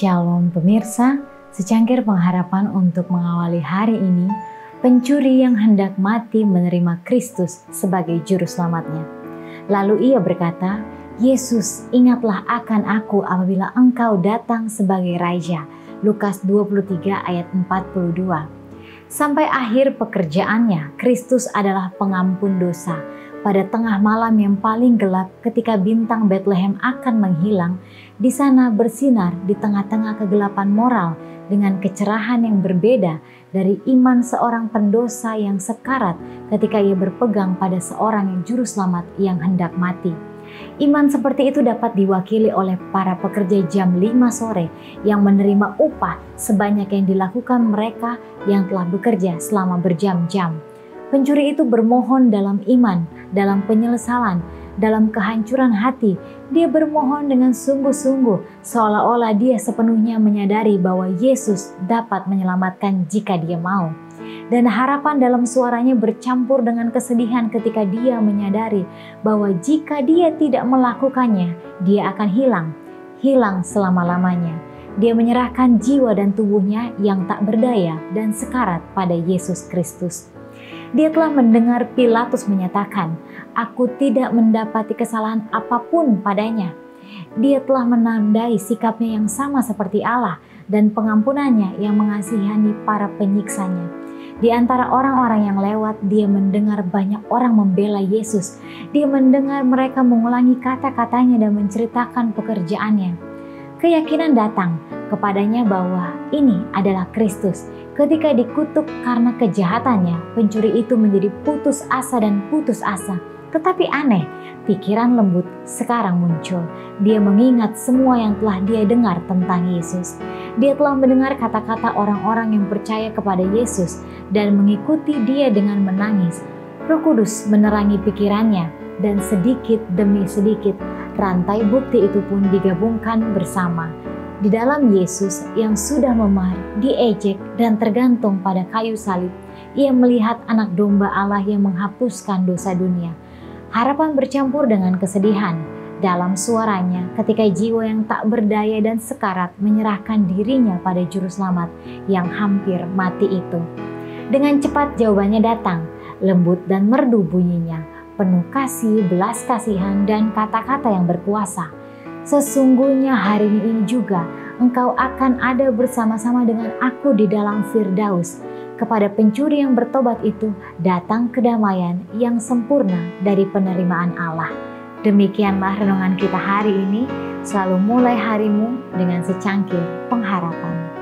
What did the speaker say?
Shalom pemirsa, secangkir pengharapan untuk mengawali hari ini. Pencuri yang hendak mati menerima Kristus sebagai juru selamatnya. Lalu ia berkata, Yesus, ingatlah akan aku apabila engkau datang sebagai Raja. Lukas 23 ayat 42. Sampai akhir pekerjaannya, Kristus adalah pengampun dosa. Pada tengah malam yang paling gelap, ketika bintang Betlehem akan menghilang, di sana bersinar di tengah-tengah kegelapan moral dengan kecerahan yang berbeda dari iman seorang pendosa yang sekarat ketika ia berpegang pada seorang yang juru selamat yang hendak mati. Iman seperti itu dapat diwakili oleh para pekerja jam 5 sore yang menerima upah sebanyak yang dilakukan mereka yang telah bekerja selama berjam-jam. Pencuri itu bermohon dalam iman, dalam penyesalan, dalam kehancuran hati. Dia bermohon dengan sungguh-sungguh, seolah-olah dia sepenuhnya menyadari bahwa Yesus dapat menyelamatkan jika dia mau. Dan harapan dalam suaranya bercampur dengan kesedihan ketika dia menyadari bahwa jika dia tidak melakukannya, dia akan hilang selama-lamanya. Dia menyerahkan jiwa dan tubuhnya yang tak berdaya dan sekarat pada Yesus Kristus. Dia telah mendengar Pilatus menyatakan, "Aku tidak mendapati kesalahan apapun padanya." Dia telah menandai sikapnya yang sama seperti Allah dan pengampunannya yang mengasihani para penyiksanya. Di antara orang-orang yang lewat, dia mendengar banyak orang membela Yesus. Dia mendengar mereka mengulangi kata-katanya dan menceritakan pekerjaannya. Keyakinan datang kepadanya bahwa ini adalah Kristus. Ketika dikutuk karena kejahatannya, pencuri itu menjadi putus asa. Tetapi aneh, pikiran lembut sekarang muncul. Dia mengingat semua yang telah dia dengar tentang Yesus. Dia telah mendengar kata-kata orang-orang yang percaya kepada Yesus dan mengikuti dia dengan menangis. Roh Kudus menerangi pikirannya dan sedikit demi sedikit rantai bukti itu pun digabungkan bersama. Di dalam Yesus yang sudah memar, diejek dan tergantung pada kayu salib, ia melihat anak domba Allah yang menghapuskan dosa dunia. Harapan bercampur dengan kesedihan dalam suaranya ketika jiwa yang tak berdaya dan sekarat menyerahkan dirinya pada juru selamat yang hampir mati itu. Dengan cepat jawabannya datang, lembut dan merdu bunyinya, penuh kasih, belas kasihan dan kata-kata yang berkuasa. Sesungguhnya hari ini juga engkau akan ada bersama-sama dengan aku di dalam Firdaus. Kepada pencuri yang bertobat itu datang kedamaian yang sempurna dari penerimaan Allah. Demikianlah renungan kita hari ini. Selalu mulai harimu dengan secangkir pengharapan.